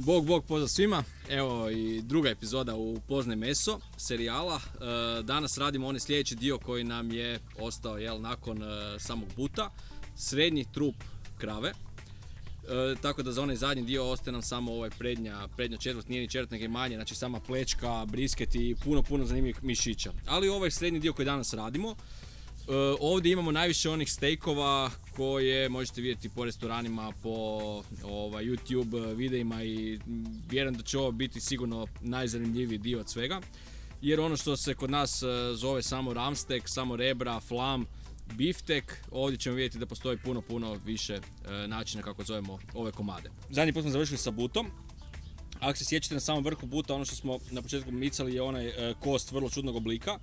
Bog, pozdrav svima. Evo i druga epizoda u Poznaj meso serijala. Danas radimo onaj sljedeći dio koji nam je ostao nakon samog buta. Srednji trup krave. Tako da za onaj zadnji dio ostaje nam samo ovaj prednja četvrt, nije ni četvrt nego i manje, znači sama plečka, brisket i puno zanimljivih mišića. Ali ovaj srednji dio koji danas radimo, ovdje imamo najviše onih stejkova koje možete vidjeti po restoranima, po YouTube videima i vjerujem da će ovo biti sigurno najzanimljiviji dio od svega. Jer ono što se kod nas zove samo ramstek, samo rebra, flam, biftek, ovdje ćemo vidjeti da postoji puno više načina kako zovemo ove komade. Zadnji put smo završili sa butom. Ako se sjećate, na samom vrhu buta ono što smo na početku micali je onaj kost vrlo čudnog oblika,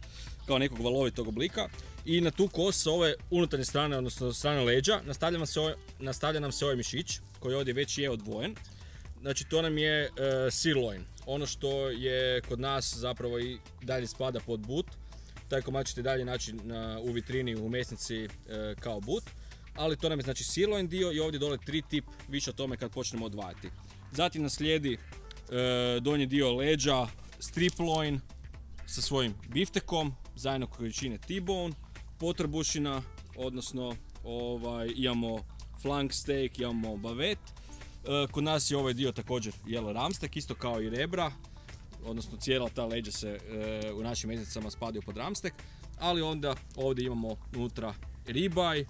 kao nekog valovitog oblika. I na tu kost sa ove unutarnje strane, odnosno strane leđa, nastavlja nam se ovaj mišić koji ovdje već je odvojen. Znači to nam je sirloin, ono što je kod nas zapravo i dalje spada pod but. Taj komad ćete dalje naći u vitrini u mesnici kao but. Ali to nam je znači sirloin dio i ovdje dole 3 tip više o tome kad počnemo odvajati. Zatim nas slijedi donji dio leđa, strip loin sa svojim biftekom, zajedno koji čine T-bone, potrbušina, odnosno imamo flank steak, imamo bavet. Kod nas je ovaj dio također ramstek, isto kao i rebra, odnosno cijela ta leđa se u našim mesnicama spadaju pod ramstek, ali onda ovdje imamo unutra ribeye,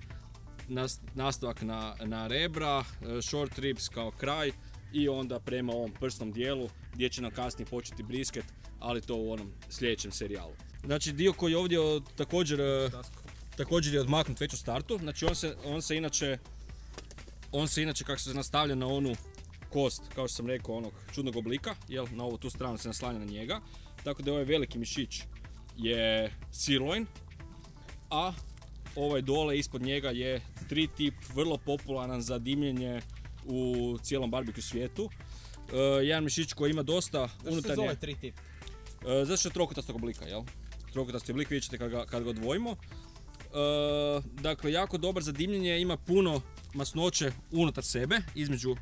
nastavak na rebra, short ribs kao kraj i onda prema ovom prsnom dijelu gdje će nam kasnije početi brisket, ali to u onom sljedećem serijalu. Znači dio koji je ovdje također je odmaknut već u startu, znači on se inače kako se nastavlja na onu kost, kao što sam rekao, onog čudnog oblika, na ovu tu stranu se naslanja na njega, tako da ovaj veliki mišić je sirloin, a ovaj dole ispod njega je 3 tip, vrlo popularan za dimljenje u cijelom barbecue svijetu. Jedan mišić koji ima dosta unutarnje... Zašto se zove 3 tip? Zato što je trokutastog oblika, Trokutasti oblik vidjet ćete kad ga odvojimo. Dakle, jako dobar za dimljenje, ima puno masnoće unutar sebe, između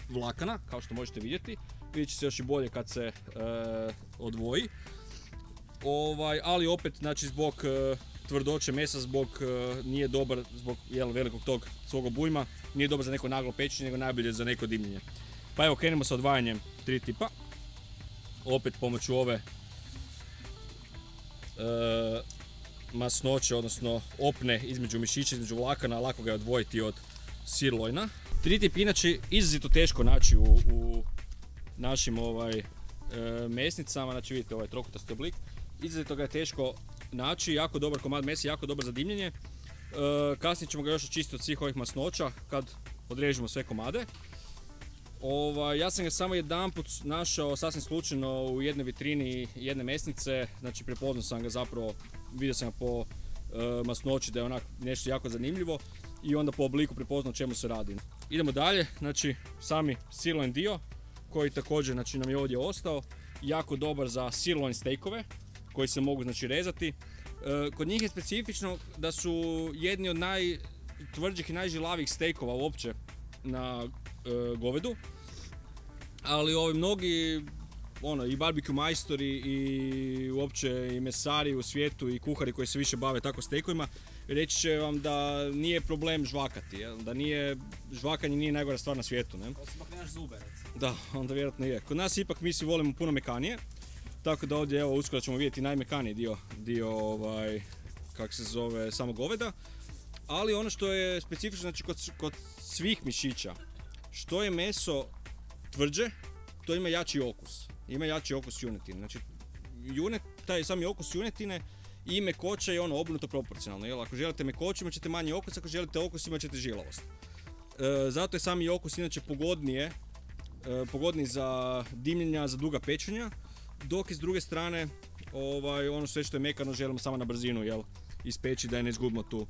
vlakana, kao što možete vidjeti. Vidjet će se još i bolje kad se odvoji. Ali opet, znači, zbog tvrdoće mesa, nije dobar zbog velikog tog svog obujma, nije dobar za neko naglo pečenje, nego najbolje za neko dimljenje. Pa evo, krenemo sa odvajanjem 3 tipa. Opet pomoću ove masnoće, odnosno opne između mišića, između vlakana, lako ga je odvojiti od sirloina. 3 tip inače izrazito teško naći u našim mesnicama, znači vidite ovaj trokutasti oblik. Izrazito ga je teško naći, jako dobar komad mesa, jako dobar za dimljenje. Kasnije ćemo ga još očistiti od svih ovih masnoća kad odrežemo sve komade. Ja sam ga samo jedanput našao sasvim slučajno u jednoj vitrini jedne mesnice, znači prepoznao sam ga zapravo, vidio sam ga po masnoći da je onak nešto jako zanimljivo i onda po obliku prepoznao o čemu se radi. Idemo dalje, znači sami sirloin dio koji također znači, nam je ovdje ostao, jako dobar za sirloin steakove koji se mogu znači rezati. Kod njih je specifično da su jedni od najtvrđih i najžilavijih steakova uopće na govedu, ali mnogi i barbecue majstori i uopće i mesari u svijetu i kuhari koji se više bave tako steakovima reći će vam da nije problem žvakati, da žvakanje nije najgora stvar na svijetu. Osim ako nemaš zube, recimo. Da, onda vjerojatno je. Kod nas ipak mi svi volimo puno mekanije, tako da ovdje uskoro ćemo vidjeti najmekaniji dio kako se zove samo goveda. Ali ono što je specifično znači kod svih mišića, što je meso tvrđe, to ima jači okus. Ima jači okus junetine. Znači, taj sami okus junetine i mekoća je obrnuto proporcionalno. Ako želite mekoću imat ćete manji okus, ako želite okus imat ćete žilavost. Zato je sami okus inače pogodniji za dimljenja, za duga pečenja, dok s druge strane ono sve što je mekano želimo samo na brzinu ispeći da je ne izgubimo tu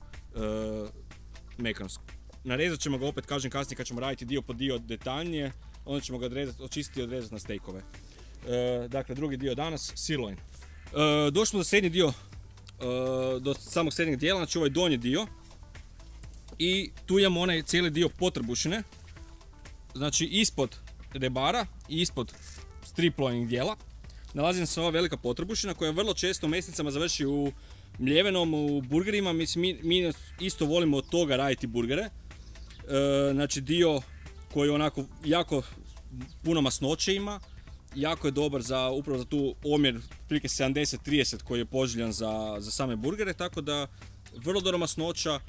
mekanost. Narezat ćemo ga opet, kažem kasnije kad ćemo raditi dio po dio detaljnije, onda ćemo ga očistiti i odrezati na stejkove. Dakle, drugi dio danas, sirloin. Došli smo do srednji dio, do samog srednjeg dijela, znači ovaj donji dio. I tu imamo onaj cijeli dio potrbušine. Znači ispod rebara i ispod strip loining dijela nalazi nam se ova velika potrbušina koja vrlo često u mesnicama završi u mljevenom, u burgerima. Mislim, mi isto volimo od toga raditi burgere. Znači dio koji onako jako puno masnoće ima, jako je dobar upravo za tu omjer prilike 70-30 koji je poželjan za same burgere, tako da vrlo dobra masnoća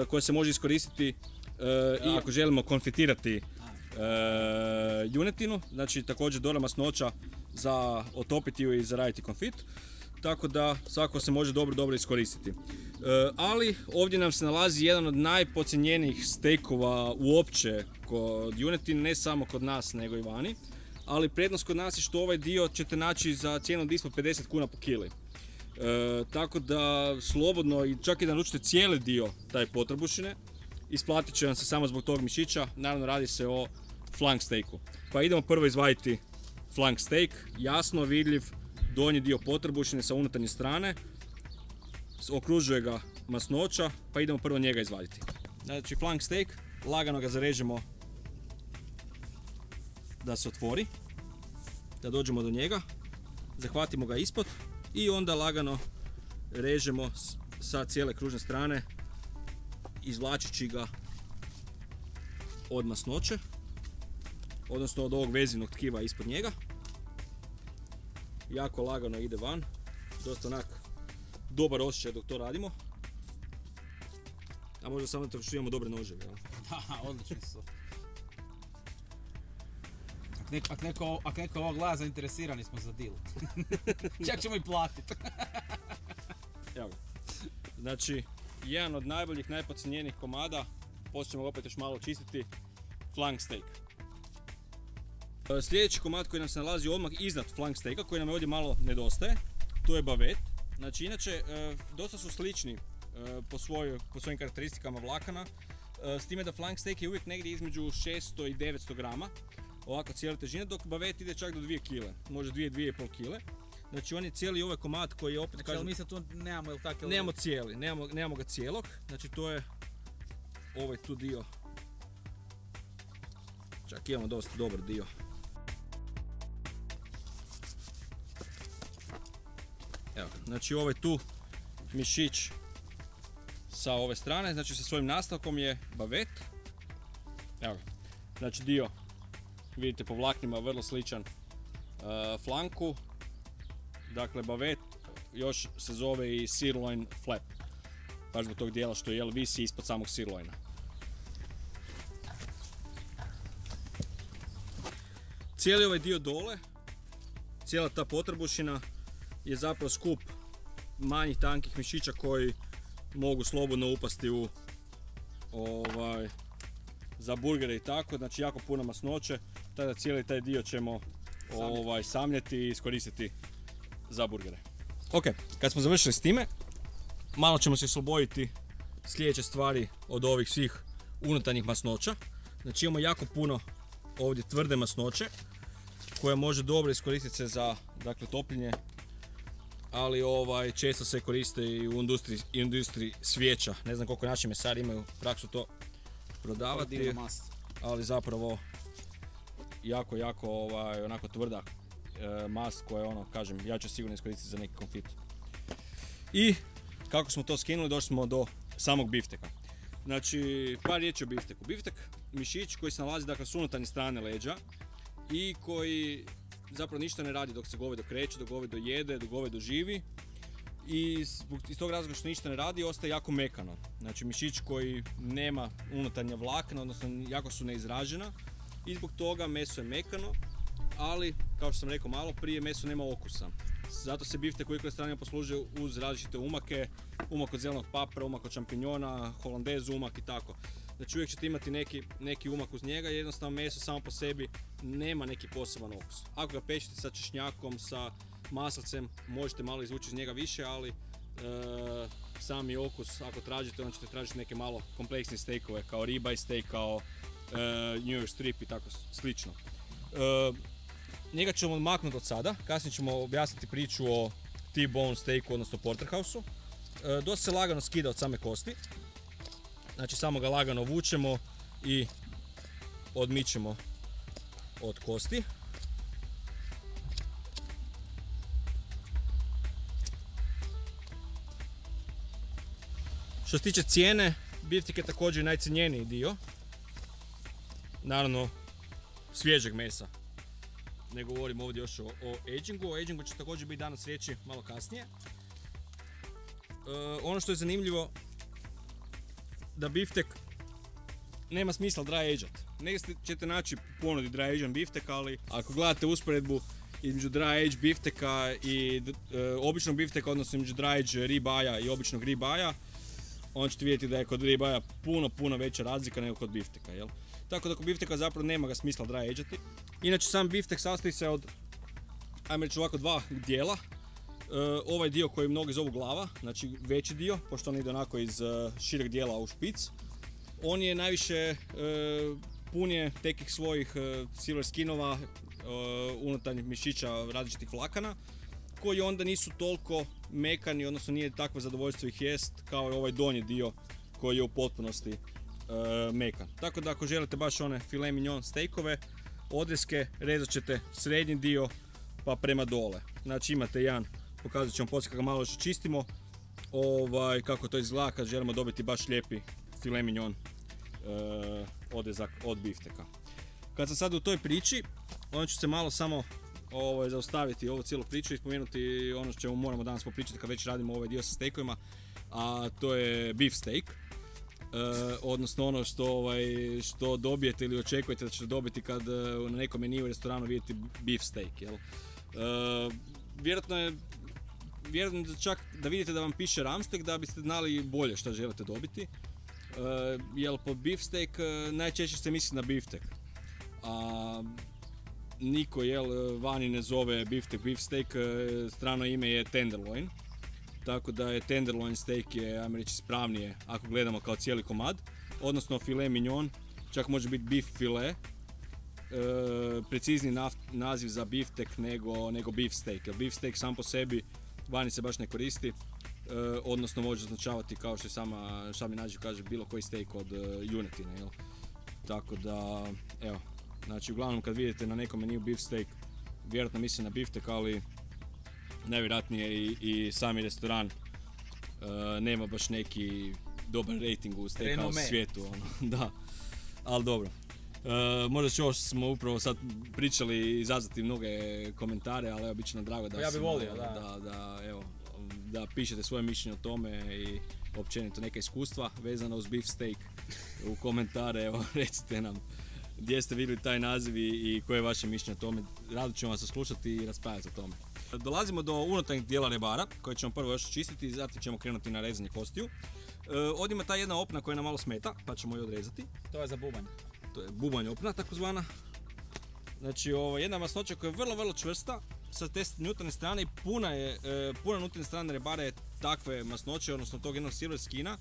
koja se može iskoristiti i ako želimo konfitirati junetinu, znači također dobra masnoća za otopiti ju i za raditi konfit, tako da svako se može dobro iskoristiti. Ali ovdje nam se nalazi jedan od najpocijenjenijih stejkova uopće kod junetine, ne samo kod nas nego i vani, ali prednost kod nas je što ovaj dio ćete naći za cijenu od ispod 50 kuna po kili. Tako da slobodno i čak i da naručite cijeli dio taj potrbušine, isplatit će vam se samo zbog tog mišića. Naravno radi se o flank steaku. Pa idemo prvo izvaditi flank steak, jasno vidljiv donji dio potrbušine sa unutarnje strane, okružuje ga masnoća, pa idemo prvo njega izvaditi. Znači flank steak, lagano ga zarežemo da se otvori, da dođemo do njega, zahvatimo ga ispod i onda lagano režemo sa cijele kružne strane, izvlačeći ga od masnoće, odnosno od ovog vezinog tkiva ispod njega. Jako lagano ide van, dosta onak dobar osjećaj dok to radimo. A možda samo tako što imamo dobre noževe, jel? Da, odlični su. Ako neko ovo gleda, zainteresirani smo za deal. Čak ćemo i platiti. Evo ga. Znači, jedan od najboljih, najpocijenjenijih komada, poslije ćemo ga opet još malo čistiti, flank steak. Sljedeći komad koji nam se nalazi odmah iznad flank steaka, koji nam ovdje malo nedostaje, to je bavet. Znači, inače, dosta su slični po svojim karakteristikama vlakana, s time da flank steak je uvijek negdje između 600 i 900 grama, ovako cijele težine, dok bavet ide čak do 2 kg, može 2,5 kg. Znači on je cijeli ovaj komad koji je opet, znači, kažem... mi sad tu nemamo, jel tako? Nemamo cijeli, nemamo ga cijelog, znači to je ovaj tu dio. Čak imamo dosta dobar dio. Evo, znači ovaj tu mišić sa ove strane, znači sa svojim nastavkom je bavet. Evo, znači dio, vidite po vlaknima, vrlo sličan flanku. Dakle, bavet još se zove i sirloin flap, baš zbog tog dijela što je visi ispod samog sirloina. Cijeli ovaj dio dole, cijela ta potrbušina je zapravo skup manjih tankih mišića koji mogu slobodno upasti u za burgere i tako, znači jako puno masnoće, tada cijeli taj dio ćemo samljeti i iskoristiti za burgere. Ok, kad smo završili s time, malo ćemo se osloboditi sljedeće stvari od ovih svih unutarnjih masnoća. Znači imamo jako puno ovdje tvrde masnoće koja može dobro iskoristiti se za topljenje, ali često se koriste i u industriji svijeća. Ne znam koliko naši mesari imaju praksu to prodavati, ali zapravo jako onako tvrda mast koja je kažem, ja ću sigurno iskoristiti za neki konfit. I kako smo to skinuli, došli smo do samog bifteka. Znači, par riječi o bifteku. Biftek, mišić koji se nalazi s unutarnje strane leđa i koji zapravo ništa ne radi dok se govedo kreće, dok govedo jede, dok govedo živi. I iz tog razloga što ništa ne radi, ostaje jako mekano. Znači, mišić koji nema unutarnja vlakna, odnosno jako su neizražena. I zbog toga meso je mekano, ali, kao što sam rekao malo prije, meso nema okusa. Zato se biftek uvijek strane poslužuje uz različite umake, umak od zelenog papra, umak od šampinjona, holandez umak i tako. Znači uvijek ćete imati neki umak uz njega, jednostavno meso samo po sebi nema neki poseban okus. Ako ga pečete sa češnjakom, sa maslacem, možete malo izvući iz njega više, ali sami okus, ako tražite, onda ćete tražiti neke malo kompleksnije steakove, kao ribeye steak, kao New York strip i tako slično. Njega ćemo maknuti od sada, kasnije ćemo objasniti priču o T-bone steaku, odnosno porterhouse-u. Dosta se lagano skida od same kosti, znači samo ga lagano vučemo i odmičemo od kosti. Što se tiče cijene, biftek je također najcijenjeniji dio. Naravno, svježeg mesa. Ne govorim ovdje još o agingu. O agingu će također biti danas riječi malo kasnije. Ono što je zanimljivo, da biftek nema smisla dry ageat. Negdje ćete naći ponudi dry ageat biftek, ali ako gledate usporedbu između dry age bifteka i običnog bifteka, odnosno između dry age ribeye i običnog ribeye, onda ćete vidjeti da je kod ribeye puno veća razlika nego kod bifteka, jel? Tako da kod bifteka zapravo nema ga smisla dry ageati. Inače, sam biftek sastoji se od, ajmo reći ovako, dva dijela. Ovaj dio koji mnogi zovu glava, znači veći dio, pošto on ide onako iz šireg dijela u špic. On je najviše pun je tekih svojih silver skinova, unutarnjih mišića različitih vlakana, koji onda nisu toliko mekani, odnosno nije takvo zadovoljstvo ih jest kao i ovaj donji dio koji je u potpunosti mekan. Tako da ako želite baš one filet mignon steakove, odreske, rezat ćete srednji dio pa prema dole. Znači imate jedan, pokazat ćemo poslije kako ga malo još čistimo, kako to izgleda kad želimo dobiti baš lijepi filet mignon odrezak od bifteka. Kad sam sad u toj priči, onda ću se malo samo zaustaviti ovu cijelu priču i spomenuti ono što čemu moramo danas popričati kad već radimo ovaj dio sa steakovima, a to je beef steak. Odnosno ono što dobijete ili očekujete da ćete dobiti kad na nekom meniju u restoranu vidite beef steak, jel? Vjerojatno je čak da vidite da vam piše rumsteak da biste znali bolje što želite dobiti, jer pod beef steak najčešće se misli na biftek, a niko vani ne zove biftek beef steak, strano ime je tenderloin. Tako da je tenderloin steak je, ajmo reći, spravnije ako gledamo kao cijeli komad, odnosno filet mignon, čak može biti beef filet, precizni naziv za biftek nego beef steak, jer beef steak sam po sebi vani se baš ne koristi, odnosno može označavati, kao što sami naziv kaže, bilo koji steak od junetine, jel? Tako da, evo, znači uglavnom kad vidite na nekom meniju beef steak, vjerojatno misli na biftek, ali najvjerojatnije i sami restoran nema baš neki dobar rating u steakhouse svijetu, da, ali dobro. Možda što smo upravo sad pričali izazvati mnoge komentare, ali evo, bit će nam drago da, ja bi volio, da pišete svoje mišljenje o tome i općenito neka iskustva vezana uz beef steak u komentare, evo, recite nam gdje ste vidjeli taj naziv i koje je vaše mišljenje o tome. Rado ćemo vas slušati i raspravljati o tome. Dolazimo do unutarnjeg dijela rebara koje ćemo prvo još očistiti i zatim ćemo krenuti na rezanje kostiju. Ovdje ima ta jedna opna koja nam malo smeta, pa ćemo ju odrezati. To je za bubanj. To je bubanj opna takozvana. Znači jedna masnoća koja je vrlo čvrsta sa te unutarnje strane i puna unutarnje strane rebara je takve masnoće, odnosno tog jednog silver skina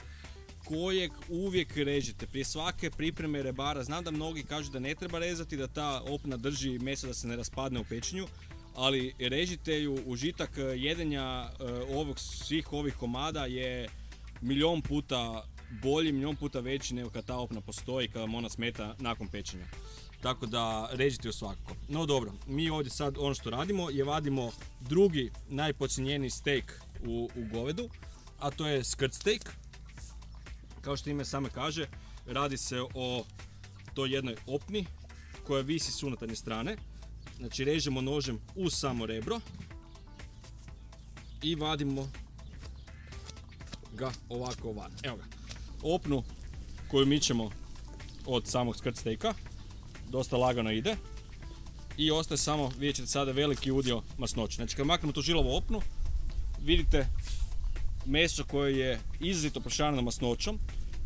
kojeg uvijek režite. Prije svake pripreme rebara, znam da mnogi kažu da ne treba rezati, da ta opna drži meso da se ne raspadne u pečenju, ali režite ju, užitak jedenja svih ovih komada je milion puta bolji, milion puta veći nego kad ta opna postoji, kad vam ona smeta nakon pečenja. Tako da režite ju svakako. No dobro, mi ovdje sad ono što radimo je vadimo drugi najpocijenjeniji steak u govedu, a to je skirt steak. Kao što ime same kaže, radi se o toj jednoj opni koja visi s unutarnje strane. Znači režemo nožem uz samo rebro i vadimo ga ovako van. Evo ga. Opnu koju mičemo od samog skirt steaka, dosta lagano ide i ostaje samo, vidjet ćete sada, veliki udio masnoće. Znači kad maknemo tu žilavu opnu, vidite meso koje je izrazito prošarano masnoćom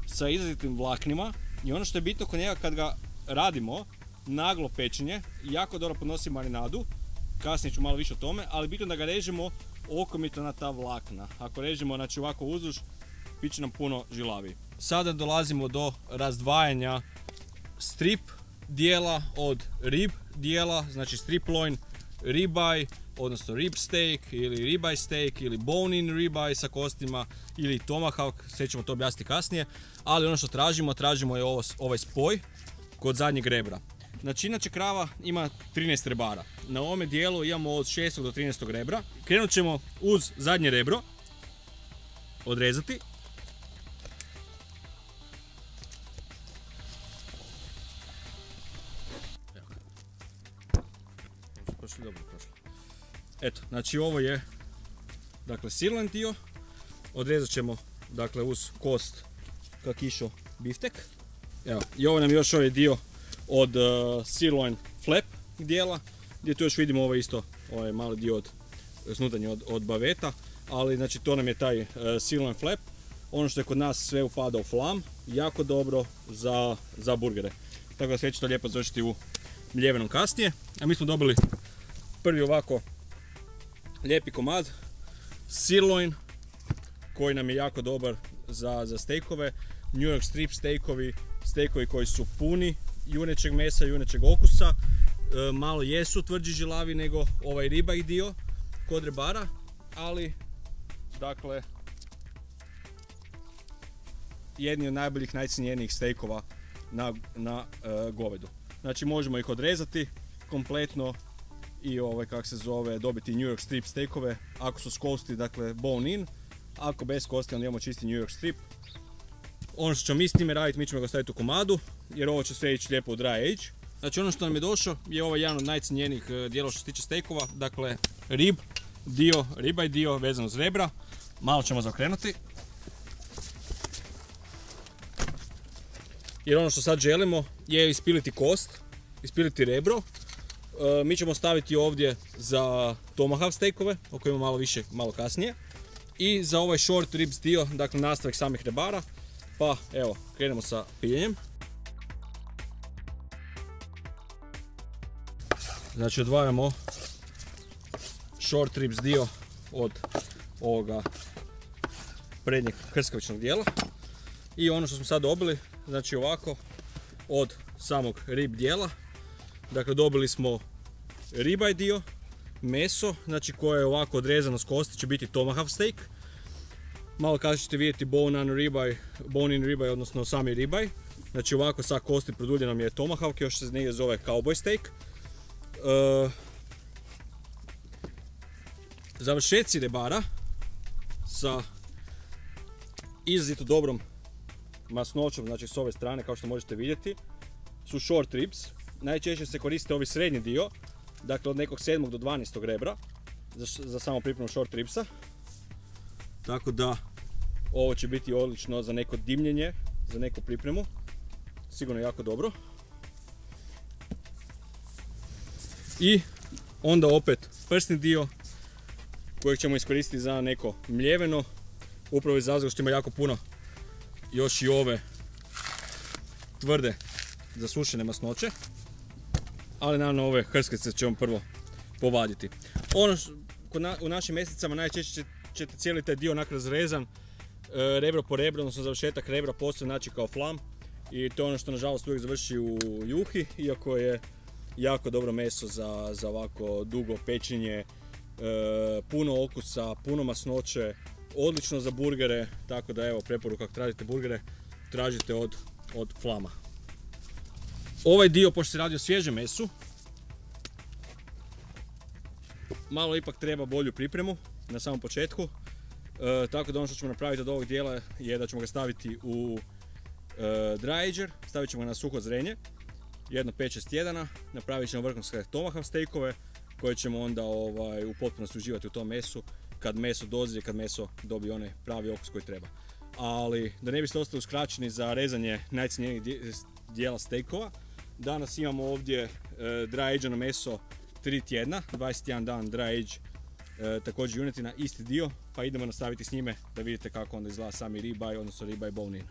sa izrazitim vlaknima i ono što je bitno kod njega kad ga radimo, naglo pečenje, jako dobro podnosi marinadu, kasnije ću malo više o tome, ali bitno da ga režemo okomito na ta vlakna. Ako režemo znači ovako uzduž, bit će nam puno žilaviji. Sada dolazimo do razdvajanja strip dijela od rib dijela, znači strip loin, ribeye, odnosno rib steak ili ribeye steak ili bone-in ribeye sa kostima ili tomahawk, sve ćemo to objasniti kasnije, ali ono što tražimo je ovaj spoj kod zadnjeg rebra. Znači inače krava ima 13 rebara. Na ovome dijelu imamo od 6. do 13. rebra. Krenut ćemo uz zadnje rebro odrezati. Eto, znači ovo je dakle sirloin dio. Odrezat ćemo dakle uz kost kakišo biftek. Evo, i ovo nam je još ovaj dio od sirloin flap dijela, gdje tu još vidimo ovaj mali dio od snutanje od baveta, ali znači to nam je taj sirloin flap. Ono što je kod nas sve upada u flam, jako dobro za burgere. Tako da sve će to lijepo završiti u mljevenom kasnije. A mi smo dobili prvi ovako lijepi komad sirloin koji nam je jako dobar za stejkove. New York strip stejkovi koji su puni junećeg mesa, junećeg okusa. Malo jesu tvrđi žilavi nego ovaj ribaj dio kod rebara, ali dakle jedni od najboljih, najcjenjenijih stejkova na govedu. Znači možemo ih odrezati kompletno i dobiti New York strip stejkove ako su s kosti, dakle bone in, ako bez kosti onda imamo čisti New York strip. Ono što ćemo mi s time raditi, mi ćemo ga staviti u komadu jer ovo će sve ići lijepo u dry age. Znači ono što nam je došao je ovaj jedan od najcjenjenijih dijela što se tiče stejkova, dakle ribaj dio vezan uz rebra. Malo ćemo zaokrenuti. Jer ono što sad želimo je ispiliti kost, ispiliti rebro. Mi ćemo staviti ovdje za tomahawk stejkove, o kojima malo kasnije. I za ovaj short ribs dio, dakle nastavak samih rebara. Pa evo, krenemo sa piljenjem. Znači odvajamo short ribs dio od ovoga prednjeg krskavičnog dijela. I ono što smo sad dobili, znači ovako, od samog rib dijela. Dakle dobili smo ribaj dio, meso, znači koje je ovako odrezano s kosti, će biti tomahawk steak. Malo kasnije ćete vidjeti bone in ribaj, odnosno sami ribaj. Znači ovako sa kosti produljenom je tomahawk, još se negdje zove cowboy steak. Završetci rebara sa izrazito dobrom masnoćom, znači s ove strane kao što možete vidjeti, su short ribs. Najčešće se koriste ovi srednji dio, dakle od nekog 7. do 12. rebra za samo pripremu short ribsa. Tako da ovo će biti odlično za neko dimljenje, za neku pripremu. Sigurno jako dobro. I onda opet prsni dio kojeg ćemo iskoristiti za neko mljeveno. Upravo iz razloga što ima jako puno još i ove tvrde zasušene masnoće. Ali naravno ove hrskice ćemo prvo povaditi. U našim mesnicama najčešće ćete cijeli taj dio onak razrezan, rebro po rebro, odnosno završetak rebra postoji znači kao flam. I to je ono što nažalost uvijek završi u juhi, iako je jako dobro meso za ovako dugo pečenje, puno okusa, puno masnoće, odlično za burgere, tako da evo preporuka ako tražite burgere, tražite od flama. Ovaj dio, pošto se radi o svježem mesu, malo ipak treba bolju pripremu na samom početku, tako da ono što ćemo napraviti od ovog dijela je da ćemo ga staviti u dry ager, stavit ćemo ga na suho zrenje, jedno 5-6 tjedana, napravit ćemo vrhunske tomahawk stejkove koje ćemo onda u potpunosti uživati u tom mesu kad meso dozrije, kad meso dobije onaj pravi okus koji treba. Ali da ne biste ostali uskraćeni za rezanje najcjenjenijih dijela stejkova, danas imamo ovdje dry ageno meso 3 tjedna, 21 dan dry age, također junetina, isti dio, pa idemo nastaviti s njime da vidite kako onda izgleda sami ribaj, odnosno ribaj bone in.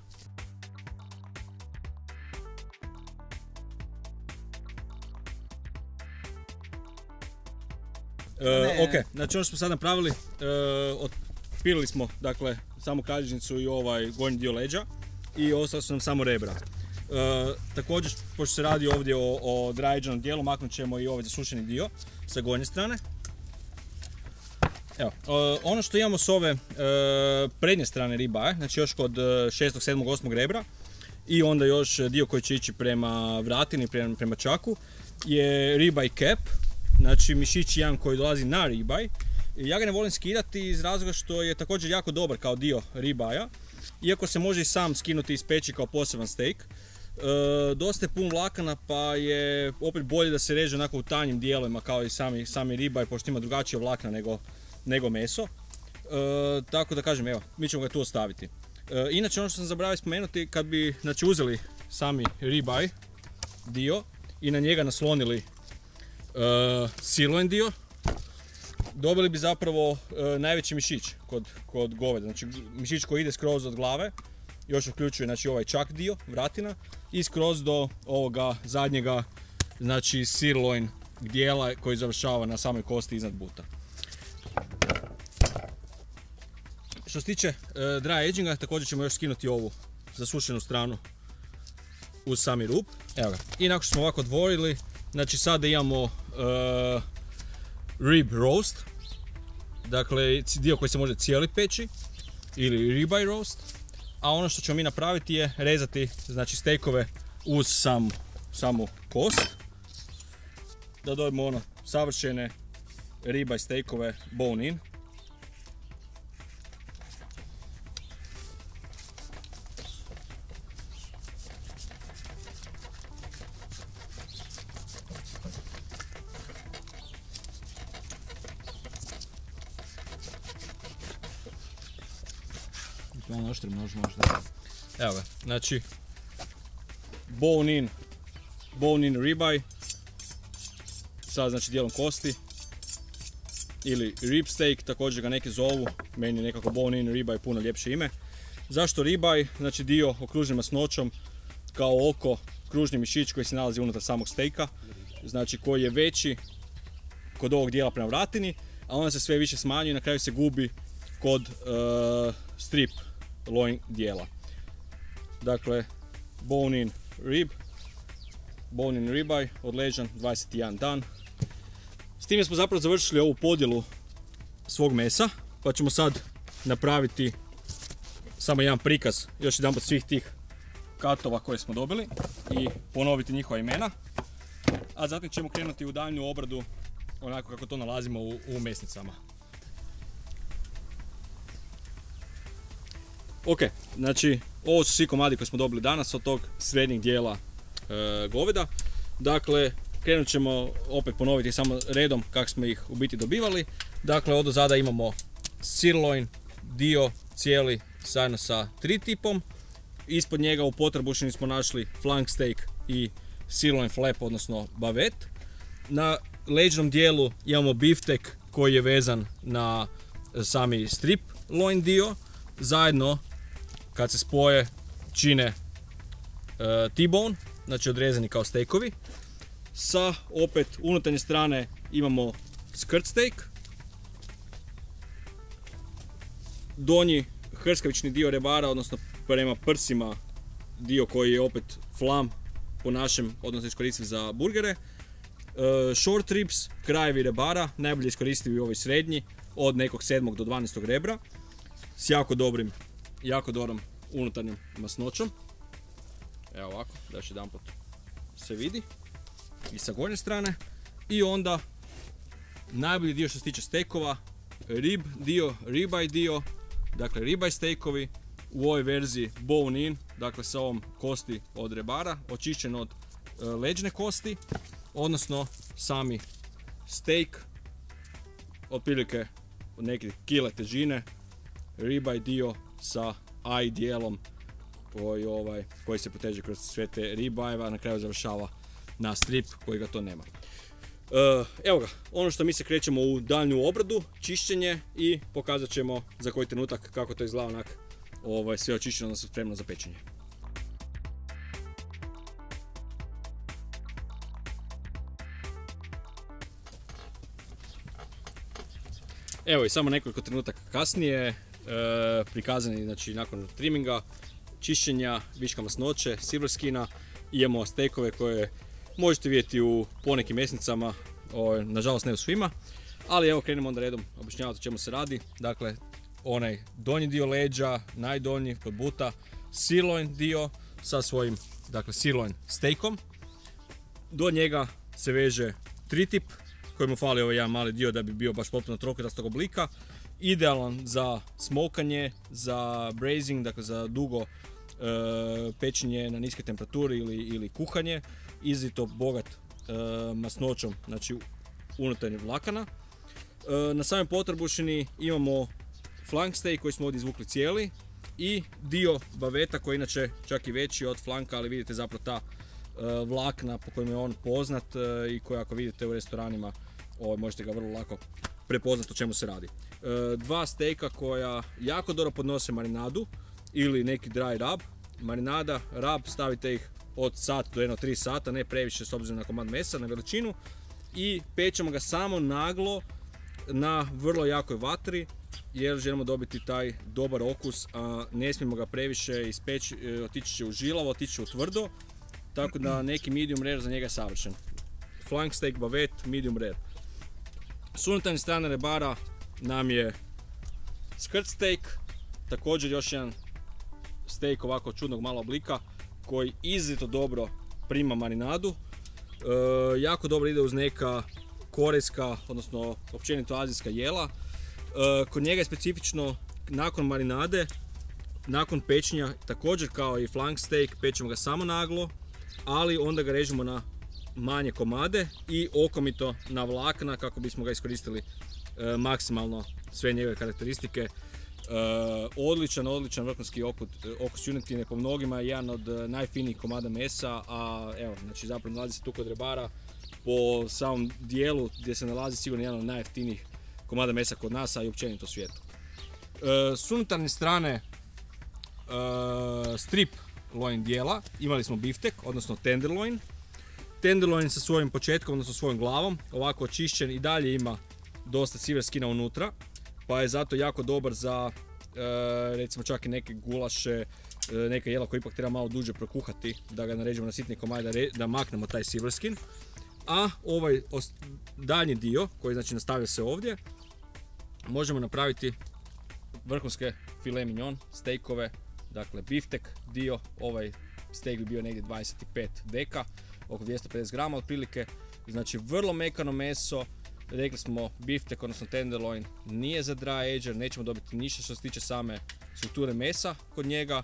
Ok, znači ono što smo sad napravili, otpilili smo dakle samu kralježnicu i ovaj gornji dio leđa i ostalo su nam samo rebra. Također, pošto se radi ovdje o dry agenom dijelu, maknut ćemo i ovaj zasušeni dio sa gornje strane. Evo, ono što imamo s ove prednje strane ribaje, znači još kod 6., 7., 8. rebra, i onda još dio koji će ići prema vratini, prema čaku je ribeye cap, znači mišić jedan koji dolazi na ribeye. Ja ga ne volim skidati iz razloga što je također jako dobar kao dio ribaja, iako se može i sam skinuti i ispeći kao poseban steak. Dosta je pun vlakana pa je opet bolje da se reže onako u tanjim dijelovima kao i sami ribeye, pošto ima drugačije vlakna nego meso. Tako da kažem, evo, mi ćemo ga tu ostaviti. Inače ono što sam zaboravio spomenuti, kad bi znači, uzeli sami ribeye dio i na njega naslonili sirloin dio, dobili bi zapravo najveći mišić kod goveda, znači mišić koji ide skroz od glave, još uključuje znači, ovaj čak dio, vratina, i skroz do ovoga zadnjega, znači sirloin dijela koji završava na samoj kosti iznad buta. Što se tiče dry aginga, također ćemo još skinuti ovu zasušenu stranu uz sami rub. Evo ga. I nakon što smo ovako odvojili, znači sada imamo rib roast, dakle dio koji se može cijeli peći, ili ribeye roast, a ono što ćemo mi napraviti je rezati znači steakove uz samu kost, da dobijemo ono savršene ribeye steakove bone in. Malo oštrim nož možda. Evo ga, znači bone in ribeye sa znači dijelom kosti, ili rib steak, također ga neki zovu, meni je nekako bone in ribeye puno ljepše ime. Zašto ribeye? Znači dio okružen masnoćom kao oko, kružni mišić koji se nalazi unutar samog steaka, znači koji je veći kod ovog dijela prema vratini, a onda se sve više smanjuje i na kraju se gubi kod strip loin dijela. Dakle, bone in ribeye, odležan 21 dan. S time smo zapravo završili ovu podjelu svog mesa, pa ćemo sad napraviti samo jedan prikaz još jedanput svih tih katova koje smo dobili i ponoviti njihova imena, a zatim ćemo krenuti u daljnju obradu onako kako to nalazimo u mesnicama. Ok, znači ovo su svi komadi koje smo dobili danas od tog srednjeg dijela goveda. Dakle, krenut ćemo opet ponoviti samo redom kako smo ih u biti dobivali. Dakle, od ozada imamo sirloin dio cijeli zajedno sa tri-tipom. Ispod njega u potrbušini smo našli flank steak i sirloin flap, odnosno bavet. Na leđnom dijelu imamo biftek koji je vezan na sami strip loin dio. Zajedno, kad se spoje, čine T-bone, znači odrezani kao steakovi. Sa opet unutarnje strane imamo skirt steak. Donji hrskavični dio rebara, odnosno prema prsima dio koji je opet flam po našem, odnosno iskoristiv za burgere. Short ribs, krajevi rebara, najbolje iskoristivi ovi srednji, od nekog 7. do 12. rebra, s jako dobrom unutarnjom masnoćom. Evo ovako, da još jedan put se vidi. I sa gornje strane. I onda najbolji dio što se tiče steakova, rib dio, ribeye dio, dakle ribeye steakovi u ovoj verziji bone in, dakle sa ovom kosti od rebara, očišćen od leđne kosti, odnosno sami steak, otprilike od neke kile težine, ribeye dio sa eye dijelom koji se proteže kroz sve te ribeye, a na kraju završava na strip koji ga to nema. Evo ga, ono što mi se krećemo u daljnju obradu, čišćenje i pokazat ćemo za koji trenutak kako to izgleda onak sve očišćeno, odnosno spremno za pečenje. Evo i samo nekoliko trenutaka kasnije, prikazani znači, nakon triminga, čišćenja, viška masnoće, silver skina, imamo steakove koje možete vidjeti u ponekim mesnicama, nažalost ne u svima, ali evo krenemo onda redom objašnjavati o čemu se radi. Dakle, onaj donji dio leđa, najdonji kod buta, sirloin dio, sa svojim, dakle, sirloin steakom. Do njega se veže tri-tip, kojemu fali ovaj jedan mali dio da bi bio baš potpuno trokutastog oblika. Idealan za smokanje, za braising, dakle za dugo pečenje na niskoj temperaturi ili kuhanje. Izrazito bogat masnoćom, znači unutarnjih vlakana. Na samoj potrbušini imamo flank steak koji smo ovdje izvukli cijeli i dio baveta koji je inače čak i veći od flanka, ali vidite zapravo ta vlakna po kojem je on poznat i koji ako vidite u restoranima možete ga vrlo lako prepoznati o čemu se radi. Dva stejka koja jako dobro podnose marinadu ili neki dry rub. Marinada, rub, stavite ih od sat do 1-3 sata, ne previše s obzirom na komad mesa, na veličinu, i pečemo ga samo naglo na vrlo jakoj vatri jer želimo dobiti taj dobar okus, a ne smijemo ga previše ispeći, otići će u žilavo, otići će u tvrdo, tako da neki medium rare za njega je savršen. Flank steak, bavet, medium rare. S unutarnje strane rebara nam je skirt steak, također još jedan steak ovako čudnog malog oblika koji izuzetno dobro prima marinadu. Jako dobro ide uz neka korejska, odnosno općenito azijska jela. Kod njega je specifično nakon marinade, nakon pečenja, također kao i flank steak, pečemo ga samo naglo, ali onda ga režemo na manje komade i okomito na vlakna kako bismo ga iskoristili maksimalno sve njegove karakteristike. Odličan vrhunski okus junetine, po mnogima je jedan od najfinijih komada mesa, a evo, znači zapravo nalazi se tu kod rebara po samom dijelu gdje se nalazi sigurno jedan od najjeftinijih komada mesa kod nas, a i općenito u svijetu. S unutarnje strane strip loin dijela imali smo biftek, odnosno tenderloin. Tenderloin sa svojim početkom, odnosno svojom glavom, ovako očišćen, i dalje ima dosta silver skina unutra, pa je zato jako dobar za recimo čak i neke gulaše, neka jela koja ipak treba malo duže prokuhati, da ga narežemo na sitne komade, da maknemo taj silver skin. A ovaj daljnji dio, koji znači nastavlja se ovdje, možemo napraviti vrhunske filet mignon, steakove, dakle biftek dio, ovaj steak bi bio negdje 25 deka, oko 250 grama otprilike, znači vrlo mekano meso. Rekli smo biftek, odnosno tenderloin, nije za dry ager, nećemo dobiti ništa što se tiče same strukture mesa kod njega.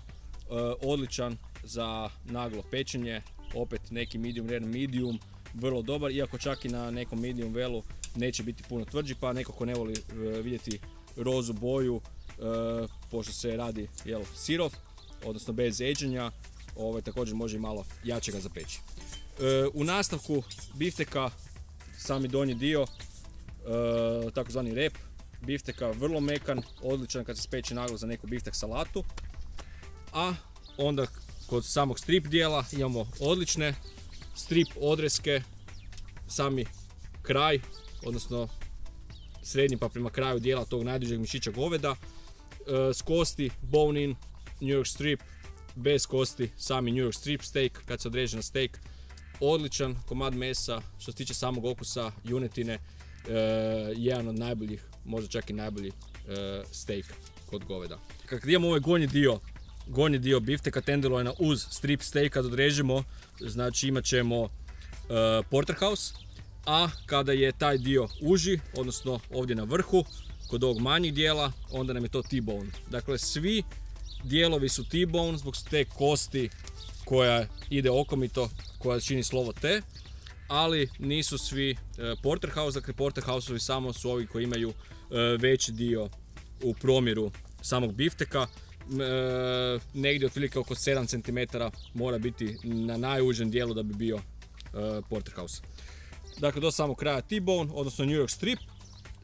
Odličan za naglo pečenje, opet neki medium rare, medium, vrlo dobar, iako čak i na nekom medium velu neće biti puno tvrđi, pa neko ko ne voli vidjeti rozu boju, pošto se radi sirov, odnosno bez agenja, također može i malo jače ga zapeći. U nastavku bifteka, sami donji dio, takozvani rep bifteka, vrlo mekan, odličan kad se speče naglo za neku biftek salatu. A onda kod samog strip dijela imamo odlične strip odreske, sami kraj, odnosno srednji pa prema kraju dijela tog najdužeg mišića goveda, s kosti bone in, New York strip, bez kosti sami New York strip steak kad se odreže na steak. Odličan komad mesa, što se tiče samog okusa junetine, jedan od najboljih, možda čak i najbolji steak kod goveda. Kad imamo ovaj gornji dio bifteka tenderloina uz strip steak, kad odrežemo, znači imat ćemo porterhouse, a kada je taj dio uži, odnosno ovdje na vrhu, kod ovog manjih dijela, onda nam je to T-bone. Dakle, svi dijelovi su T-bone zbog te kosti koja ide okomito, koja čini slovo T, ali nisu svi porterhouse, dakle porterhouse-ovi samo su ovi koji imaju veći dio u promjeru samog bifteka, negdje otprilike oko 7 cm mora biti na najužem dijelu da bi bio porterhouse. Dakle, do samog kraja T-bone, odnosno New York strip,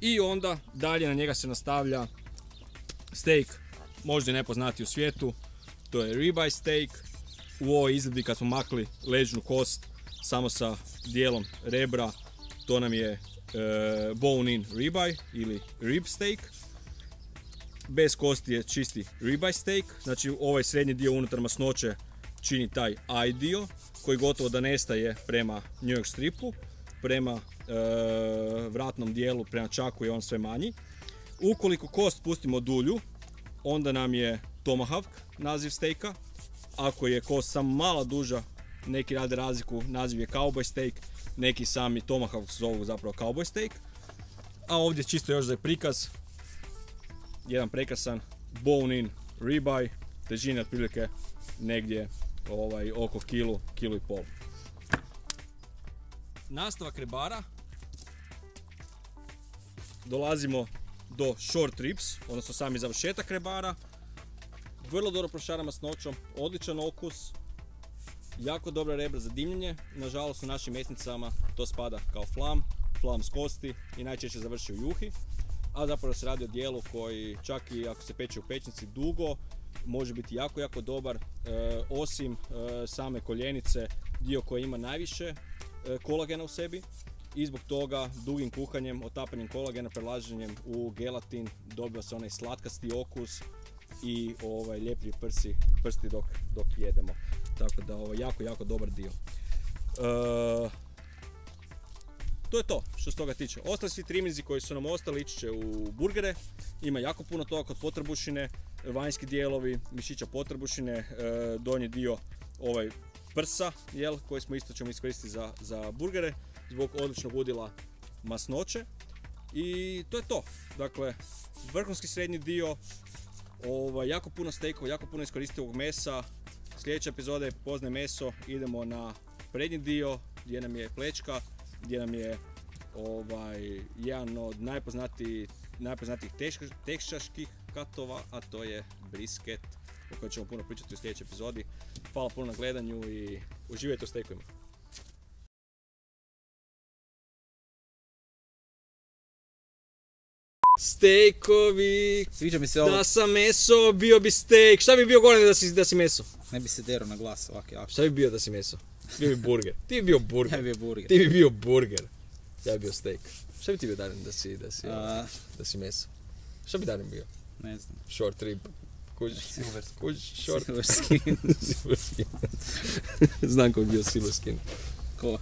i onda dalje na njega se nastavlja steak, možda nepoznati u svijetu, to je ribeye steak. U ovoj izvedbi kad smo makli leđnu kost samo sa dijelom rebra, to nam je bone in ribeye ili rib steak. Bez kosti je čisti ribeye steak, znači ovaj srednji dio unutar masnoće čini taj eye dio koji gotovo da nestaje prema New York stripu, prema vratnom dijelu, prema čaku je on sve manji. Ukoliko kost pustimo dulju, onda nam je tomahawk naziv steaka, ako je kost samo malo duža, neki rade razliku, naziv je cowboy steak, neki sami tomahawk zovu zapravo cowboy steak. A ovdje čisto još za prikaz, jedan prekrasan bone in ribeye, težine otprilike negdje oko kilu i pol. Nastavak rebara, dolazimo do short ribs, odnosno sami završetak rebara. Vrlo dobro prošaran masnoćom, odličan okus, jako dobra rebra za dimljenje. Nažalost u našim mesnicama to spada kao flam s kosti i najčešće završi u juhi. A zapravo se radi o dijelu koji čak i ako se peče u pećnici dugo, može biti jako dobar, osim same koljenice, dio koji ima najviše kolagena u sebi. I zbog toga dugim kuhanjem, otapanjem kolagena, prelaženjem u gelatin dobiva se onaj slatkasti okus i lijeplji prsti dok jedemo. Tako da jako dobar dio. To je to što se toga tiče. Ostali svi trimminzi koji su nam ostali ići će u burgere. Ima jako puno toga kod potrbušine, vanjski dijelovi mišića potrbušine, donji dio prsa, koji smo isto ćemo iskoristiti za burgere zbog odličnog udjela masnoće. I to je to. Dakle, vrhunski srednji dio, jako puno stejkova, jako puno iskoristivog mesa. Sljedeća epizoda je Poznaj meso, idemo na prednji dio gdje nam je plečka, gdje nam je jedan od najpoznatijih teksaških katova, a to je brisket, o kojem ćemo puno pričati u sljedećoj epizodi. Hvala puno na gledanju i uživajte u stejkovima. Stejkovi, sviđa mi se ovo. Da sam meso, bio bi stejk. Šta bi bio gore da si meso? Ne bi se derao na glas ovak jako. Šta bi bio da si meso? Bio bi burger. Ti bi bio burger. Ja bi bio burger. Ti bi bio burger. Ja bi bio stejk. Šta bi ti bio Darin da si meso? Šta bi Darin bio? Ne znam. Short rib. Silver skin. Znam ko bi bio silver skin. Ko?